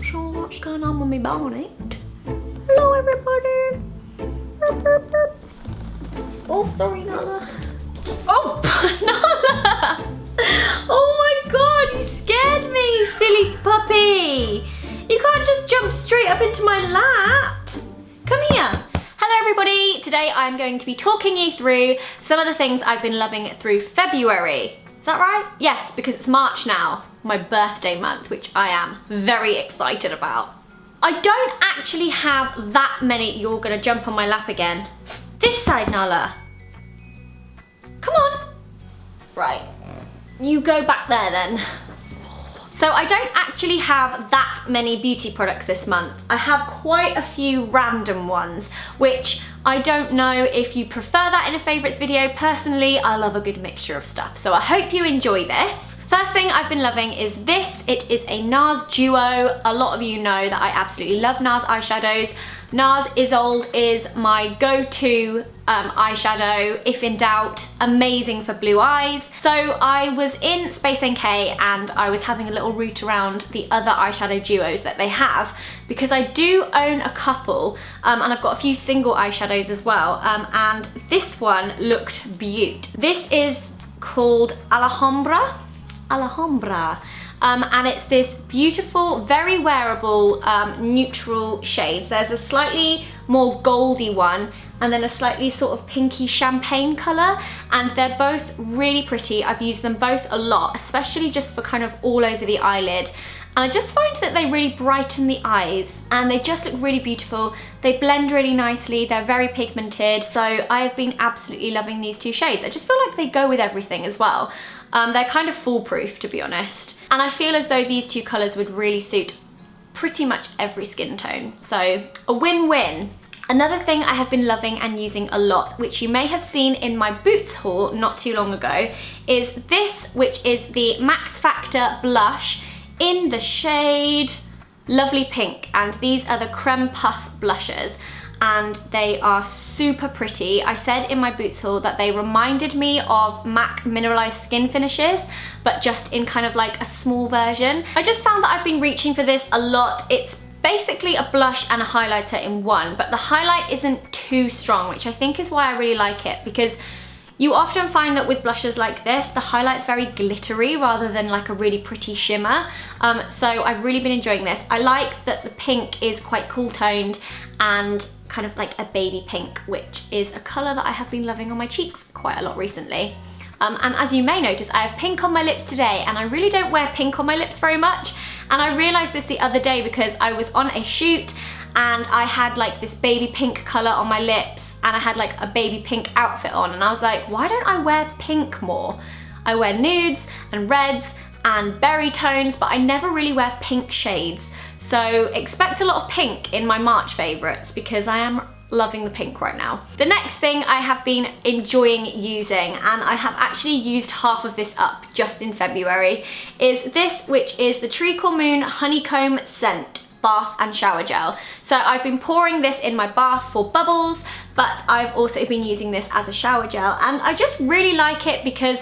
sure what's going on with my bonnet. Hello everybody. Oh, sorry Nala. Oh, Nala! Oh my god, you scared me, you silly puppy. You can't just jump straight up into my lap. Come here. Hello everybody. Today I'm going to be talking you through some of the things I've been loving through February. Is that right? Yes, because it's March now, my birthday month, which I am very excited about. I don't actually have that many. You're gonna jump on my lap again. This side, Nala. Come on. Right, you go back there then. So I don't actually have that many beauty products this month. I have quite a few random ones, which I don't know if you prefer that in a favourites video. Personally, I love a good mixture of stuff, so I hope you enjoy this. First thing I've been loving is this. It is a NARS Duo. A lot of you know that I absolutely love NARS eyeshadows. NARS Isolde is my go-to eyeshadow, if in doubt. Amazing for blue eyes. So I was in Space NK and I was having a little route around the other eyeshadow duos that they have, because I do own a couple and I've got a few single eyeshadows as well, and this one looked beaut. This is called Alhambra. And it's this beautiful, very wearable, neutral shades. There's a slightly more goldy one and then a slightly sort of pinky champagne colour, and they're both really pretty. I've used them both a lot, especially just for kind of all over the eyelid. And I just find that they really brighten the eyes and they just look really beautiful. They blend really nicely, they're very pigmented. So I have been absolutely loving these two shades. I just feel like they go with everything as well. They're kind of foolproof, to be honest. And I feel as though these two colours would really suit pretty much every skin tone. So a win-win. Another thing I have been loving and using a lot, which you may have seen in my Boots haul not too long ago, is this, which is the Max Factor blush in the shade Lovely Pink. And these are the Creme Puff blushes, and they are super pretty. I said in my Boots haul that they reminded me of MAC Mineralized Skin Finishes, but just in kind of like a small version. I just found that I've been reaching for this a lot. It's basically a blush and a highlighter in one, but the highlight isn't too strong, which I think is why I really like it, because you often find that with blushes like this, the highlight's very glittery rather than like a really pretty shimmer. So I've really been enjoying this. I like that the pink is quite cool toned and kind of like a baby pink, which is a colour that I have been loving on my cheeks quite a lot recently. And as you may notice, I have pink on my lips today, and I really don't wear pink on my lips very much. And I realised this the other day because I was on a shoot and I had like this baby pink colour on my lips and I had like a baby pink outfit on, and I was like, why don't I wear pink more? I wear nudes and reds and berry tones, but I never really wear pink shades. So expect a lot of pink in my March favourites because I am loving the pink right now. The next thing I have been enjoying using, and I have actually used half of this up just in February, is this, which is the Treacle Moon Honeycomb Scent Bath and Shower Gel. So I've been pouring this in my bath for bubbles, but I've also been using this as a shower gel, and I just really like it because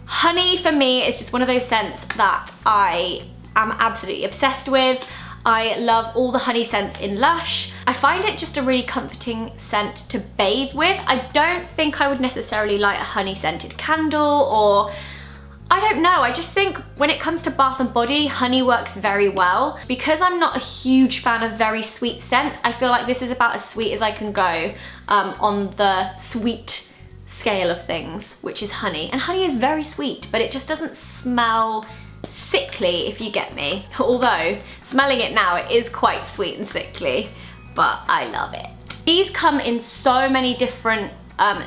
honey for me is just one of those scents that I am absolutely obsessed with. I love all the honey scents in Lush. I find it just a really comforting scent to bathe with. I don't think I would necessarily light a honey scented candle, or I don't know, I just think when it comes to bath and body, honey works very well. Because I'm not a huge fan of very sweet scents, I feel like this is about as sweet as I can go on the sweet scale of things, which is honey. And honey is very sweet, but it just doesn't smell sickly, if you get me. Although, smelling it now, it is quite sweet and sickly, but I love it. These come in so many different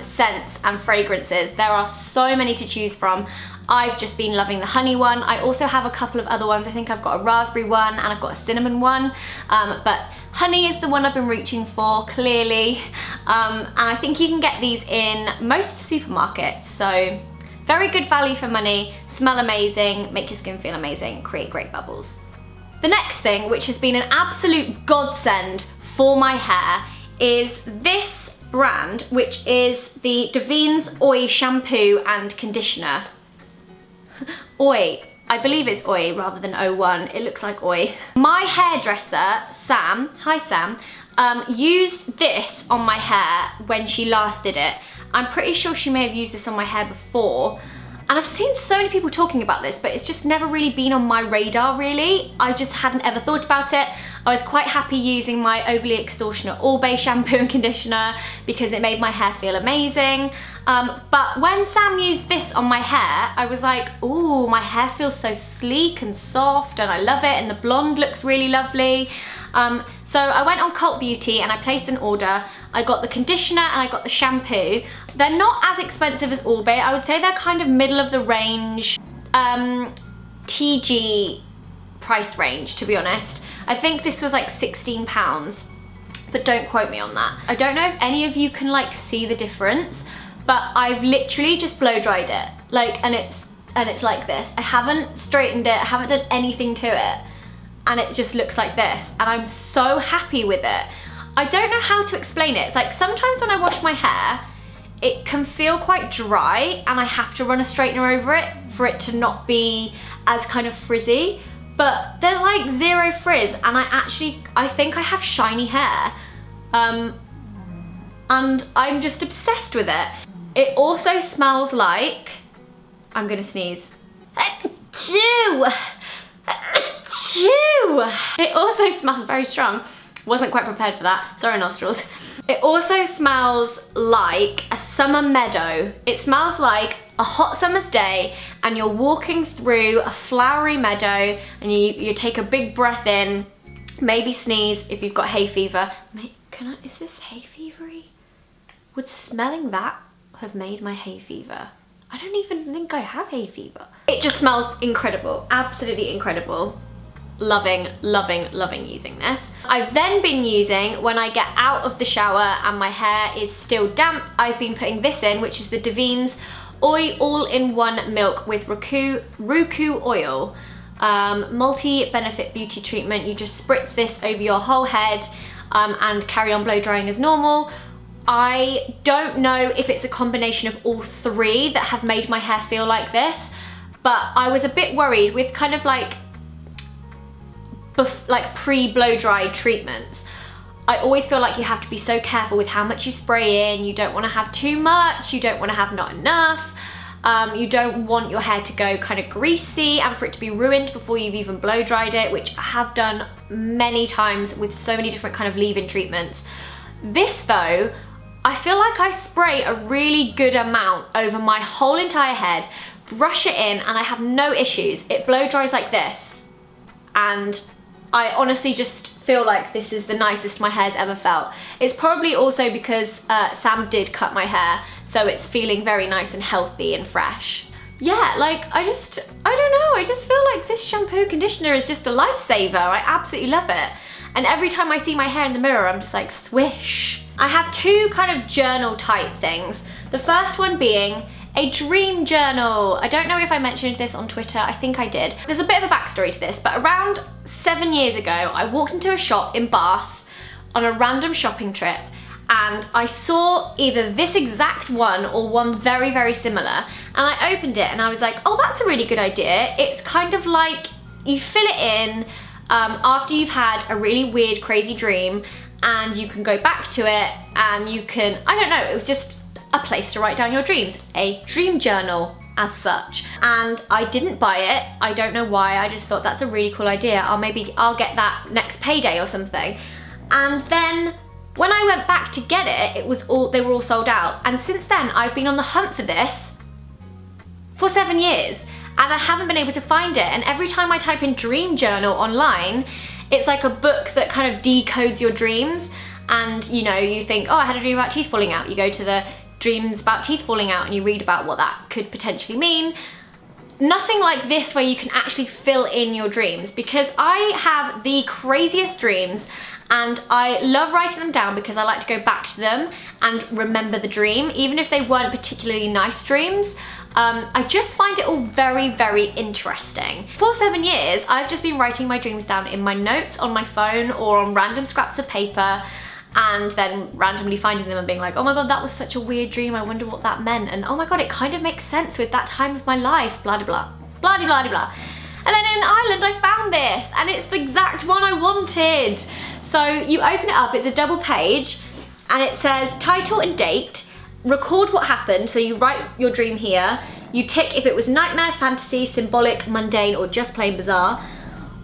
scents and fragrances. There are so many to choose from. I've just been loving the honey one. I also have a couple of other ones. I think I've got a raspberry one and I've got a cinnamon one, but honey is the one I've been reaching for, clearly. And I think you can get these in most supermarkets, so very good value for money, smell amazing, make your skin feel amazing, create great bubbles. The next thing, which has been an absolute godsend for my hair, is this brand, which is the Davines Oil Shampoo and Conditioner. Oi, I believe it's Oi rather than 01. It looks like Oi. My hairdresser, Sam, hi Sam, used this on my hair when she last did it. I'm pretty sure she may have used this on my hair before. And I've seen so many people talking about this, but it's just never really been on my radar, really. I just hadn't ever thought about it. I was quite happy using my Overly Extortionate All Bay shampoo and conditioner because it made my hair feel amazing. But when Sam used this on my hair, I was like, ooh, my hair feels so sleek and soft and I love it, and the blonde looks really lovely. So I went on Cult Beauty and I placed an order. I got the conditioner and I got the shampoo. They're not as expensive as All Bay. I would say they're kind of middle of the range, TG price range, to be honest. I think this was like £16, but don't quote me on that. I don't know if any of you can like see the difference, but I've literally just blow dried it. Like, and it's like this. I haven't straightened it, I haven't done anything to it. And it just looks like this, and I'm so happy with it. I don't know how to explain it. It's like sometimes when I wash my hair, it can feel quite dry and I have to run a straightener over it for it to not be as kind of frizzy. But there's like zero frizz, and I think I have shiny hair. And I'm just obsessed with it. It also smells like, I'm gonna sneeze. Achoo! It also smells very strong. Wasn't quite prepared for that. Sorry, nostrils. It also smells like a summer meadow. It smells like a hot summer's day and you're walking through a flowery meadow and you take a big breath in, maybe sneeze if you've got hay fever. Is this hay fevery? Would smelling that have made my hay fever? I don't even think I have hay fever. It just smells incredible, absolutely incredible. Loving, loving, loving using this. I've then been using, when I get out of the shower and my hair is still damp, I've been putting this in, which is the Davines Oi All-in-One Milk with Ruku Oil. Multi-benefit beauty treatment. You just spritz this over your whole head and carry on blow drying as normal. I don't know if it's a combination of all three that have made my hair feel like this, but I was a bit worried with kind of like pre-blow dry treatments. I always feel like you have to be so careful with how much you spray in. You don't want to have too much, you don't want to have not enough. You don't want your hair to go kind of greasy and for it to be ruined before you've even blow dried it, which I have done many times with so many different kind of leave-in treatments. This though, I feel like I spray a really good amount over my whole entire head, brush it in, and I have no issues. It blow dries like this, and I honestly just feel like this is the nicest my hair's ever felt. It's probably also because Sam did cut my hair, so it's feeling very nice and healthy and fresh. Yeah, like I don't know, I just feel like this shampoo conditioner is just a lifesaver. I absolutely love it. And every time I see my hair in the mirror, I'm just like, swish. I have two kind of journal type things. The first one being a dream journal. I don't know if I mentioned this on Twitter, I think I did. There's a bit of a backstory to this, but around 7 years ago, I walked into a shop in Bath on a random shopping trip, and I saw either this exact one or one very, very similar, and I opened it and I was like, oh, that's a really good idea. It's kind of like you fill it in after you've had a really weird, crazy dream, and you can go back to it and you can, I don't know, it was just a place to write down your dreams, a dream journal as such. And I didn't buy it, I don't know why, I just thought that's a really cool idea. I'll get that next payday or something. And then when I went back to get it, they were all sold out. And since then, I've been on the hunt for this for 7 years, and I haven't been able to find it. And every time I type in dream journal online, it's like a book that kind of decodes your dreams. And you know, you think, oh, I had a dream about teeth falling out. You go to the dreams about teeth falling out and you read about what that could potentially mean. Nothing like this where you can actually fill in your dreams, because I have the craziest dreams and I love writing them down because I like to go back to them and remember the dream, even if they weren't particularly nice dreams. I just find it all very, very interesting. For 7 years, I've just been writing my dreams down in my notes on my phone or on random scraps of paper, and then randomly finding them and being like, oh my god, that was such a weird dream, I wonder what that meant, and oh my god, it kind of makes sense with that time of my life, blah de blah, blah de blah de blah. And then in Ireland I found this, and it's the exact one I wanted. So you open it up, it's a double page, and it says title and date, record what happened, so you write your dream here, you tick if it was nightmare, fantasy, symbolic, mundane, or just plain bizarre.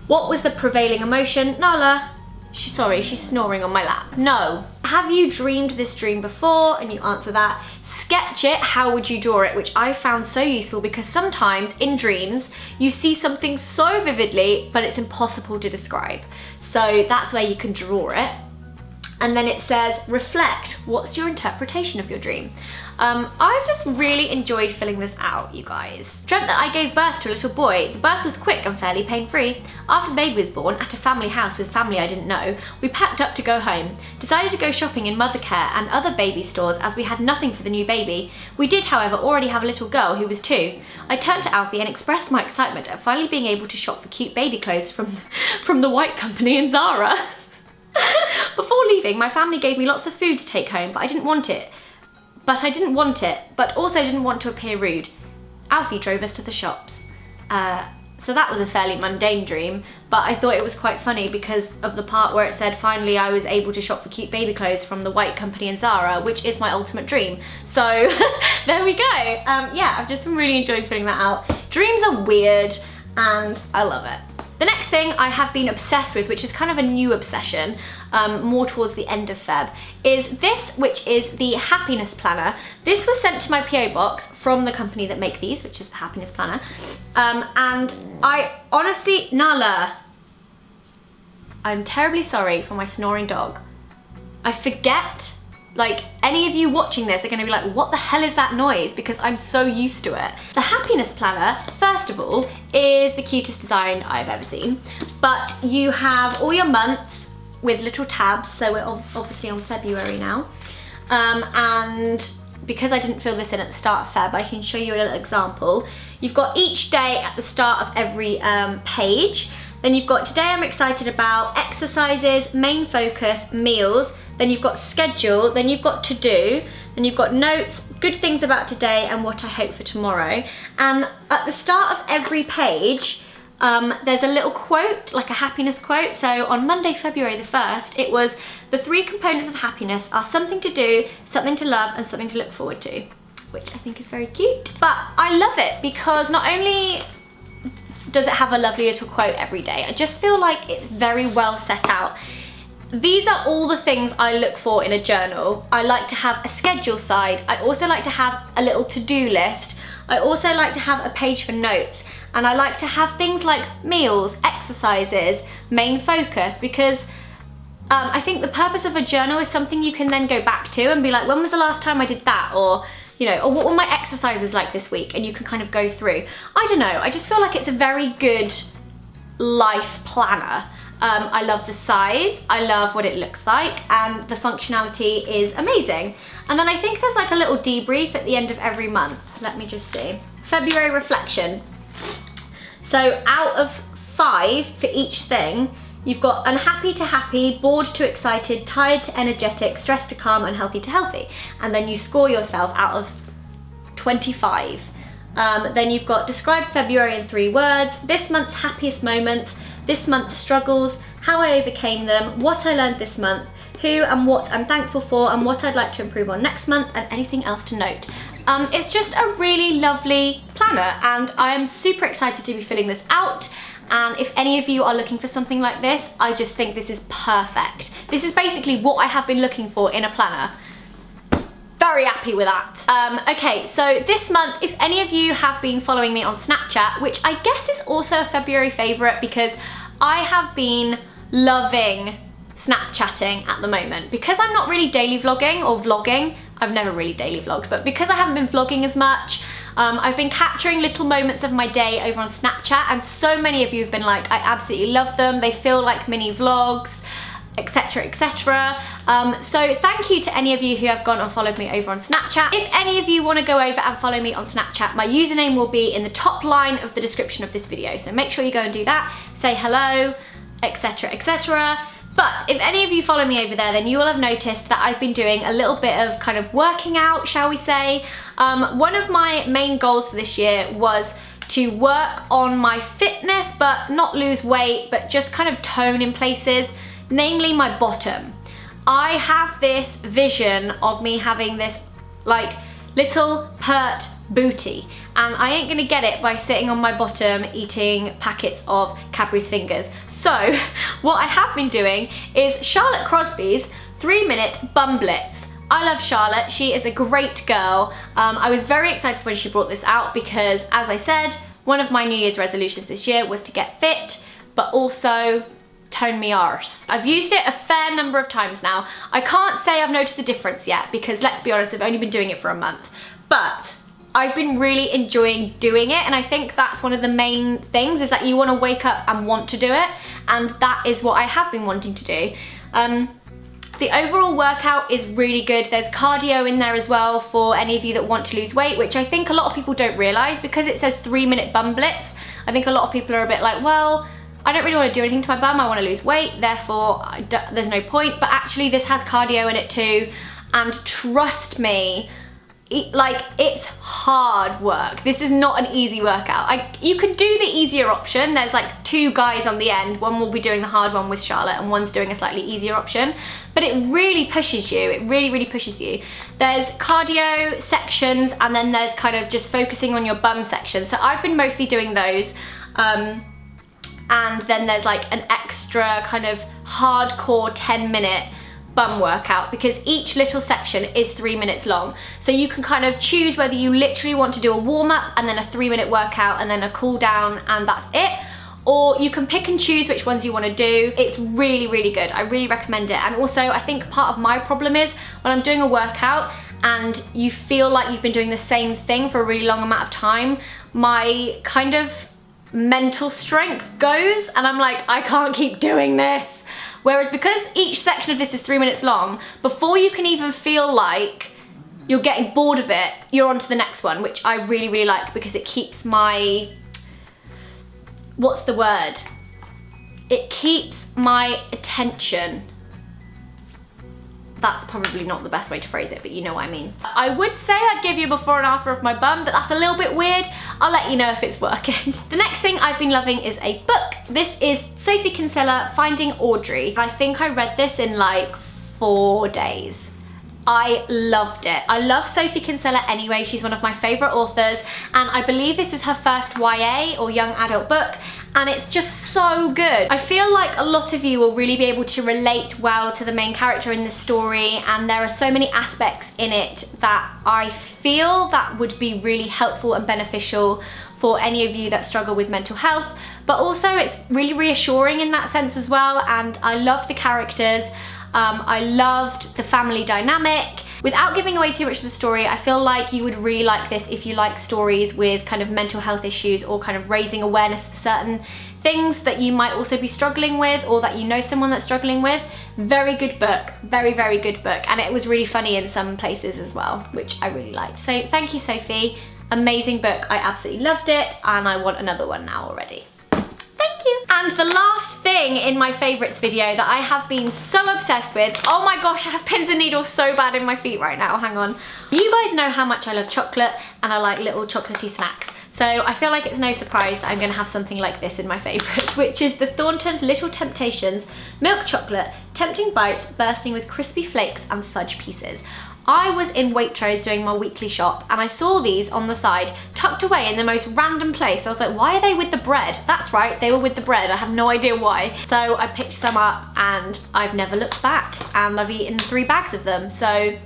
What was the prevailing emotion? Nala, she's snoring on my lap. No. Have you dreamed this dream before? And you answer that. Sketch it, how would you draw it? Which I found so useful because sometimes in dreams you see something so vividly but it's impossible to describe. So that's where you can draw it. And then it says, reflect, what's your interpretation of your dream? I've just really enjoyed filling this out, you guys. Dreamt that I gave birth to a little boy. The birth was quick and fairly pain-free. After the baby was born, at a family house with family I didn't know, we packed up to go home. Decided to go shopping in mother care and other baby stores as we had nothing for the new baby. We did, however, already have a little girl who was 2. I turned to Alfie and expressed my excitement at finally being able to shop for cute baby clothes from the White Company in Zara. Before leaving, my family gave me lots of food to take home, but I didn't want it, but also didn't want to appear rude. Alfie drove us to the shops. So that was a fairly mundane dream, but I thought it was quite funny because of the part where it said finally I was able to shop for cute baby clothes from the White Company in Zara, which is my ultimate dream. So there we go. Yeah, I've just been really enjoying filling that out. Dreams are weird and I love it. The next thing I have been obsessed with, which is kind of a new obsession, more towards the end of Feb, is this, which is the Happiness Planner. This was sent to my PO box from the company that make these, which is the Happiness Planner. And I honestly, Nala, I'm terribly sorry for my snoring dog. I forget, like, any of you watching this are gonna be like, what the hell is that noise? Because I'm so used to it. The Happiness Planner, first of all, is the cutest design I've ever seen. But you have all your months with little tabs, so we're obviously on February now. And because I didn't fill this in at the start of Feb, I can show you a little example. You've got each day at the start of every page. Then you've got today I'm excited about, exercises, main focus, meals. Then you've got schedule, then you've got to do, then you've got notes, good things about today and what I hope for tomorrow. And at the start of every page, there's a little quote, like a happiness quote. So on Monday, February the 1st, it was, the 3 components of happiness are something to do, something to love, and something to look forward to, which I think is very cute. But I love it because not only does it have a lovely little quote every day, I just feel like it's very well set out. These are all the things I look for in a journal. I like to have a schedule side. I also like to have a little to-do list. I also like to have a page for notes. And I like to have things like meals, exercises, main focus, because I think the purpose of a journal is something you can then go back to and be like, when was the last time I did that? Or, you know, or what were my exercises like this week? And you can kind of go through. I don't know, I just feel like it's a very good life planner. I love the size, I love what it looks like, and the functionality is amazing. And then I think there's like a little debrief at the end of every month. Let me just see. February reflection. So out of 5 for each thing, you've got unhappy to happy, bored to excited, tired to energetic, stressed to calm, unhealthy to healthy. And then you score yourself out of 25. Then you've got describe February in 3 words, this month's happiest moments, this month's struggles, how I overcame them, what I learned this month, who and what I'm thankful for, and what I'd like to improve on next month, and anything else to note. It's just a really lovely planner, and I am super excited to be filling this out. And if any of you are looking for something like this, I just think this is perfect. This is basically what I have been looking for in a planner. Very happy with that. Okay, so this month, if any of you have been following me on Snapchat, which I guess is also a February favourite because I have been loving Snapchatting at the moment. Because I'm not really daily vlogging or vlogging, I've never really daily vlogged, but because I haven't been vlogging as much, I've been capturing little moments of my day over on Snapchat, and so many of you have been like, I absolutely love them, they feel like mini vlogs, etc, etc. So thank you to any of you who have gone and followed me over on Snapchat. If any of you want to go over and follow me on Snapchat, my username will be in the top line of the description of this video, so make sure you go and do that, say hello, etc, etc. But if any of you follow me over there, then you will have noticed that I've been doing a little bit of kind of working out, shall we say. One of my main goals for this year was to work on my fitness, but not lose weight, but just kind of tone in places, namely my bottom. I have this vision of me having this like little pert booty, and I ain't gonna get it by sitting on my bottom eating packets of Cadbury's Fingers. So what I have been doing is Charlotte Crosby's 3-minute bum blitz. I love Charlotte, she is a great girl. I was very excited when she brought this out because, as I said, one of my New Year's resolutions this year was to get fit, but also tone me arse. I've used it a fair number of times now. I can't say I've noticed a difference yet because, let's be honest, I've only been doing it for a month. But I've been really enjoying doing it, and I think that's one of the main things, is that you want to wake up and want to do it, and that is what I have been wanting to do. The overall workout is really good. There's cardio in there as well for any of you that want to lose weight, which I think a lot of people don't realise. Because it says 3-minute bum blitz, I think a lot of people are a bit like, well, I don't really want to do anything to my bum, I want to lose weight, therefore there's no point. But actually this has cardio in it too, and trust me, it's hard work. This is not an easy workout. You could do the easier option. There's like 2 guys on the end. One will be doing the hard one with Charlotte and one's doing a slightly easier option. But it really pushes you. It really, really pushes you. There's cardio sections, and then there's kind of just focusing on your bum section. So I've been mostly doing those. And then there's like an extra kind of hardcore 10-minute bum workout, because each little section is 3 minutes long. So you can kind of choose whether you literally want to do a warm-up and then a 3-minute workout and then a cool down and that's it, or you can pick and choose which ones you want to do. It's really, really good. I really recommend it. And also I think part of my problem is when I'm doing a workout and you feel like you've been doing the same thing for a really long amount of time, my kind of mental strength goes and I'm like, I can't keep doing this. Whereas because each section of this is 3 minutes long, before you can even feel like you're getting bored of it, you're on to the next one, which I really, really like because it keeps my, what's the word? It keeps my attention. That's probably not the best way to phrase it, but you know what I mean. I would say I'd give you a before and after of my bum, but that's a little bit weird. I'll let you know if it's working. The next thing I've been loving is a book. This is Sophie Kinsella, Finding Audrey. I think I read this in like 4 days. I loved it. I love Sophie Kinsella anyway. She's one of my favourite authors, and I believe this is her first YA or young adult book, and it's just so good. I feel like a lot of you will really be able to relate well to the main character in this story, and there are so many aspects in it that I feel that would be really helpful and beneficial for any of you that struggle with mental health, but also it's really reassuring in that sense as well, and I loved the characters. I loved the family dynamic. Without giving away too much of the story, I feel like you would really like this if you like stories with kind of mental health issues or kind of raising awareness for certain things that you might also be struggling with, or that you know someone that's struggling with. Very good book, very, very good book. And it was really funny in some places as well, which I really liked. So thank you, Sophie. Amazing book. I absolutely loved it, and I want another one now already. Thank you. And the last thing in my favourites video that I have been so obsessed with, oh my gosh, I have pins and needles so bad in my feet right now, hang on. You guys know how much I love chocolate, and I like little chocolatey snacks. So I feel like it's no surprise that I'm gonna have something like this in my favourites, which is the Thorntons Little Temptations Milk Chocolate, Tempting Bites bursting with crispy flakes and fudge pieces. I was in Waitrose doing my weekly shop and I saw these on the side, tucked away in the most random place. I was like, why are they with the bread? That's right, they were with the bread. I have no idea why. So I picked some up and I've never looked back, and I've eaten 3 bags of them. So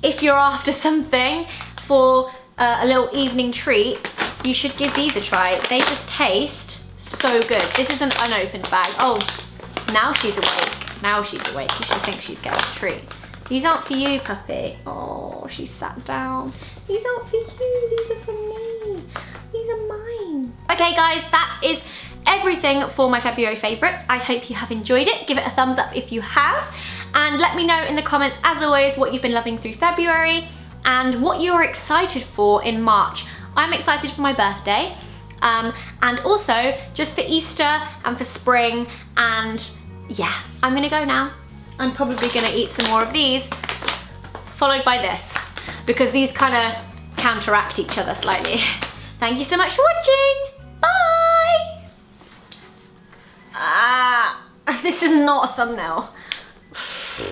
if you're after something for a little evening treat, you should give these a try. They just taste so good. This is an unopened bag. Oh, now she's awake. Now she's awake. She thinks she's getting a treat. These aren't for you, puppy. Oh, she sat down. These aren't for you, these are for me. These are mine. Okay guys, that is everything for my February favourites. I hope you have enjoyed it. Give it a thumbs up if you have. And let me know in the comments, as always, what you've been loving through February and what you're excited for in March. I'm excited for my birthday. And also just for Easter and for spring. And yeah, I'm gonna go now. I'm probably gonna eat some more of these, followed by this, because these kind of counteract each other slightly. Thank you so much for watching. Bye! This is not a thumbnail.